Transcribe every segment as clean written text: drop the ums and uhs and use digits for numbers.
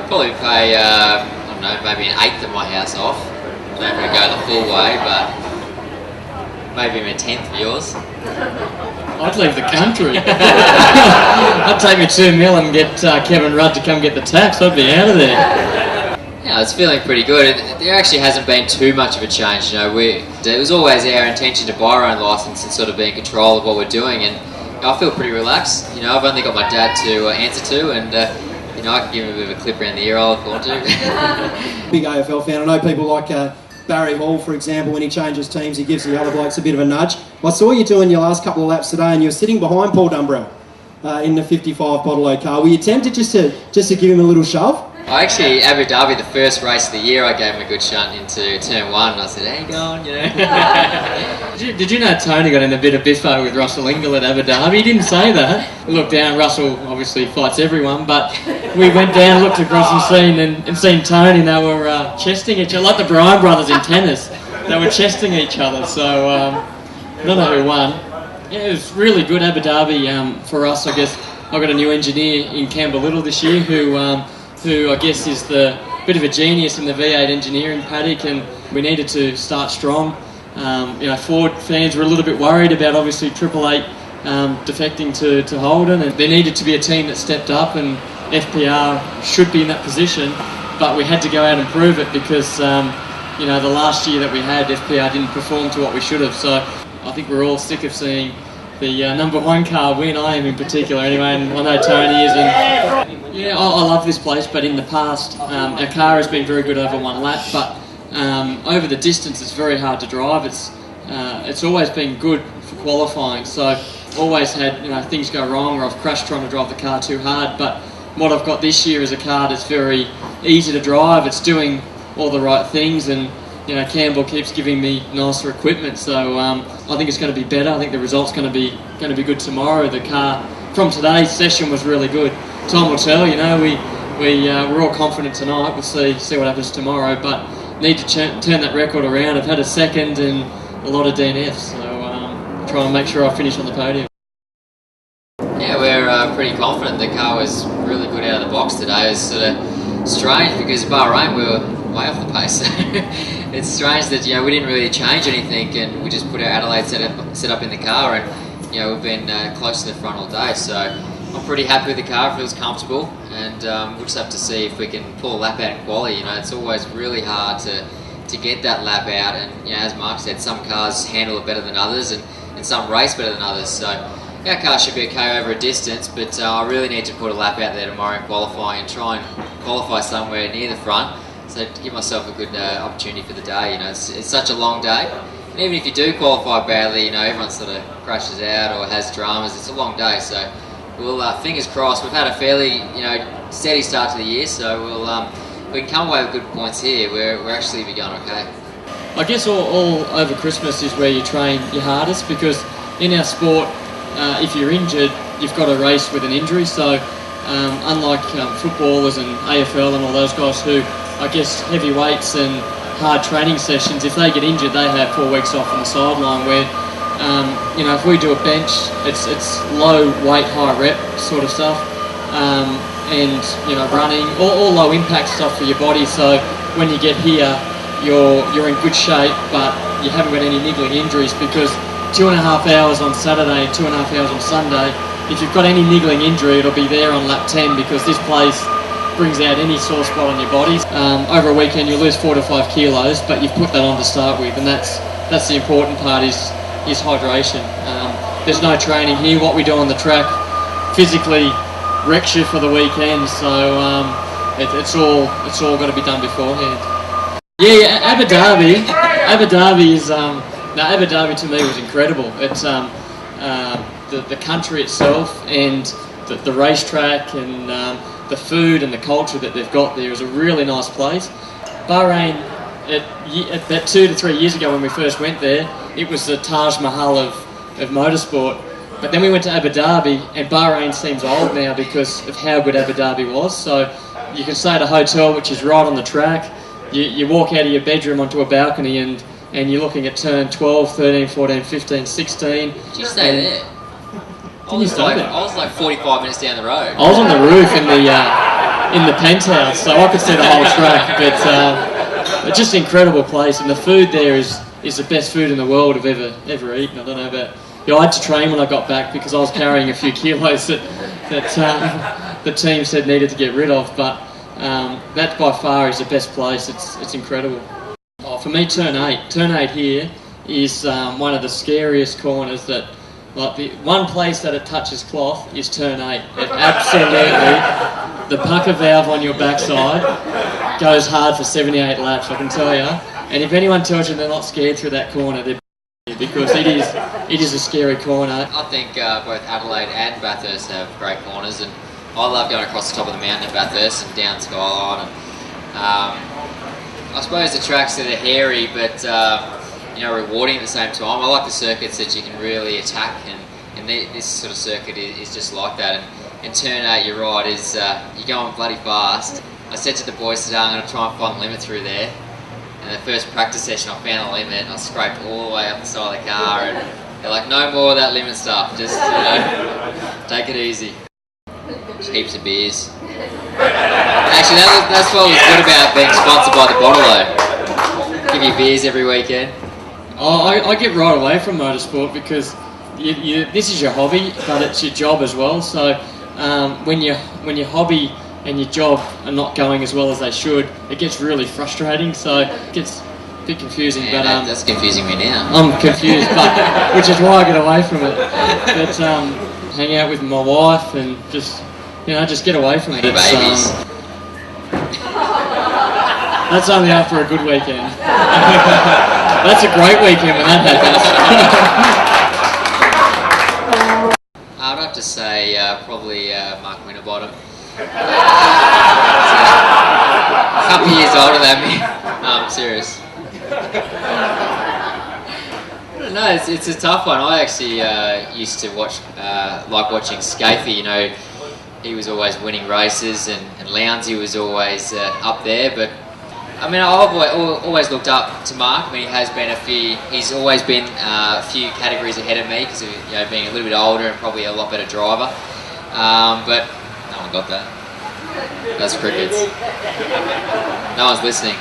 Probably pay, I don't know, maybe an eighth of my house off. I'm not going to go the full way, but maybe a tenth of yours. I'd leave the country. I'd take me $2 million and get Kevin Rudd to come get the tax. I'd be out of there. Yeah, it's feeling pretty good. There actually hasn't been too much of a change. You know, it was always our intention to buy our own license and sort of be in control of what we're doing, and I feel pretty relaxed. You know, I've only got my dad to answer to, and you know, I can give him a bit of a clip around the ear if I want to. Big AFL fan. I know people like Barry Hall, for example, when he changes teams, he gives the other blokes a bit of a nudge. I saw you doing your last couple of laps today, and you were sitting behind Paul Dumbrell in the 55 Bottle car. Were you tempted just to give him a little shove? I actually, Abu Dhabi, the first race of the year, I gave him a good shunt into turn 1, and I said, "How you going?" You know. Did you know Tony got in a bit of biffo with Russell Ingall at Abu Dhabi? He didn't say that. Looked down, Russell obviously fights everyone, but we went down, looked across and seen Tony, and they were chesting each other, like the Bryan brothers in tennis. They were chesting each other, so I don't know who won. Yeah, it was really good, Abu Dhabi, for us, I guess. I got a new engineer in Campbell Little this year who I guess is the bit of a genius in the V8 engineering paddock, and we needed to start strong. You know, Ford fans were a little bit worried about obviously 888 defecting to Holden, and there needed to be a team that stepped up, and FPR should be in that position, but we had to go out and prove it because you know, the last year that we had, FPR didn't perform to what we should have. So I think we're all sick of seeing the number 1 car win. I am in particular anyway, and I know Tony is. And yeah, I love this place, but in the past our car has been very good over 1 lap, but over the distance it's very hard to drive. It's always been good for qualifying, so always had, you know, things go wrong, or I've crashed trying to drive the car too hard. But what I've got this year is a car that's very easy to drive. It's doing all the right things, and you know, Campbell keeps giving me nicer equipment, so I think it's going to be better. I think the result's going to be good tomorrow. The car from today's session was really good. Time will tell. You know, we're all confident tonight. We'll see what happens tomorrow, but need to turn that record around. I've had a second and a lot of DNFs, so try and make sure I finish on the podium. Yeah, we're pretty confident. The car was really good out of the box today. It was sort of strange because Bahrain we were way off the pace. It's strange that, you know, we didn't really change anything, and we just put our Adelaide set up in the car, and you know, we've been close to the front all day. So I'm pretty happy with the car. It feels comfortable, and we'll just have to see if we can pull a lap out in quali. You know, it's always really hard to get that lap out, and you know, as Mark said, some cars handle it better than others, and some race better than others. So our car should be okay over a distance, but I really need to put a lap out there tomorrow in qualifying and try and qualify somewhere near the front, so to give myself a good opportunity for the day. You know, it's such a long day, and even if you do qualify badly, you know, everyone sort of crashes out or has dramas. It's a long day, so we'll fingers crossed. We've had a fairly, you know, steady start to the year, so we can come away with good points here. We're actually be going okay. I guess all over Christmas is where you train your hardest, because in our sport, if you're injured, you've got to race with an injury. So unlike footballers and AFL and all those guys who, I guess, heavy weights and hard training sessions, if they get injured, they have 4 weeks off on the sideline, where you know, if we do a bench, it's low weight, high rep sort of stuff, and you know, running, all low impact stuff for your body. So when you get here, you're in good shape, but you haven't got any niggling injuries, because 2.5 hours on Saturday, 2.5 hours on Sunday, if you've got any niggling injury, it'll be there on lap 10, because this place brings out any sore spot on your body. Over a weekend you'll lose 4 to 5 kilos, but you've put that on to start with, and that's the important part, is hydration. There's no training here. What we do on the track physically wrecks you for the weekend, so it's all got to be done beforehand. Yeah, Abu Dhabi is Abu Dhabi to me was incredible. It's the country itself, and the racetrack, and the food and the culture that they've got there is a really nice place. Bahrain, about 2 to 3 years ago when we first went there, it was the Taj Mahal of motorsport. But then we went to Abu Dhabi, and Bahrain seems old now because of how good Abu Dhabi was. So you can stay at a hotel which is right on the track. You walk out of your bedroom onto a balcony, and you're looking at turn 12, 13, 14, 15, 16. Did you stay there? I was like 45 minutes down the road. I was on the roof in the in the penthouse, so I could see the whole track. But just an incredible place, and the food there is the best food in the world I've ever eaten. I don't know about. I had to train when I got back because I was carrying a few kilos that the team said needed to get rid of. But that by far is the best place. It's incredible. Oh, for me, turn 8. Turn 8 here is one of the scariest corners. That like the one place that it touches cloth is turn 8. It absolutely, the pucker valve on your backside goes hard for 78 laps. I can tell you. And if anyone tells you they're not scared through that corner, they're because it is a scary corner. I think both Adelaide and Bathurst have great corners, and I love going across the top of the mountain at Bathurst and down Skyline. And, I suppose the tracks that are hairy, but rewarding at the same time. I like the circuits that you can really attack, and this sort of circuit is just like that. And turn 8, you're right, you're going bloody fast. I said to the boys today, I'm going to try and find the limit through there. And the first practice session, I found the limit, and I scraped all the way up the side of the car, and they're like, no more of that limit stuff, just, take it easy. Just heaps of beers. Actually, that's what was good about being sponsored by the Bottle-O. Give you beers every weekend. I get right away from motorsport because this is your hobby, but it's your job as well. So when your hobby and your job are not going as well as they should, it gets really frustrating, so it gets a bit confusing. Yeah, but that's confusing me now. I'm confused, but which is why I get away from it. But hang out with my wife and just get away from it. Babies. That's only after a good weekend. That's a great weekend when that happens. I'd have to say probably Mark Winterbottom. A couple of years older than me. No, I'm serious. No, it's a tough one. I actually used to watch, like watching Scafey. He was always winning races, and Lownsy was always up there. But I mean, I've always looked up to Mark. I mean, he's always been a few categories ahead of me because of being a little bit older and probably a lot better driver. But no one got that. That's crickets. No one's listening.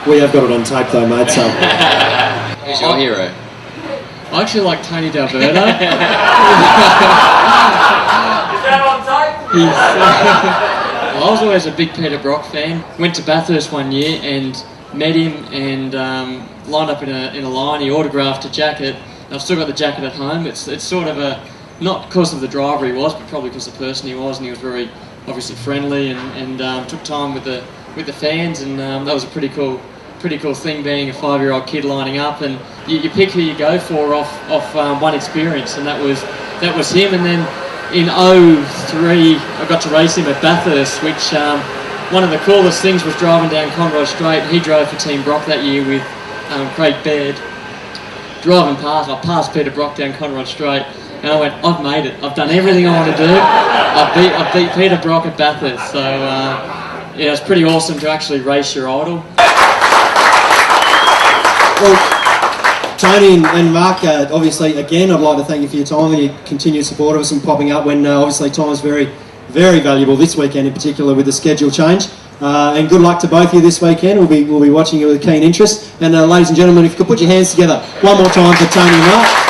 We have got it on tape though, mate, so... Who's your hero? I actually like Tony D'Alberto. I was always a big Peter Brock fan. Went to Bathurst one year and met him and lined up in a line. He autographed a jacket. I've still got the jacket at home. It's sort of a... Not because of the driver he was, but probably because of the person he was, and he was very obviously friendly and took time with the fans, and that was a pretty cool thing, being a 5-year-old kid lining up, and you pick who you go for off one experience, and that was him. And then in 03 I got to race him at Bathurst, which one of the coolest things was driving down Conroy Straight. He drove for Team Brock that year with Craig Baird. Driving past, I passed Peter Brock down Conroy Straight. And I went, I've made it. I've done everything I want to do. I beat Peter Brock at Bathurst. So, it's pretty awesome to actually race your idol. Well, Tony and Mark, obviously, again, I'd like to thank you for your time and your continued support of us and popping up when, obviously, time is very, very valuable this weekend in particular with the schedule change. And good luck to both of you this weekend. We'll be watching you with keen interest. And, ladies and gentlemen, if you could put your hands together one more time for Tony and Mark.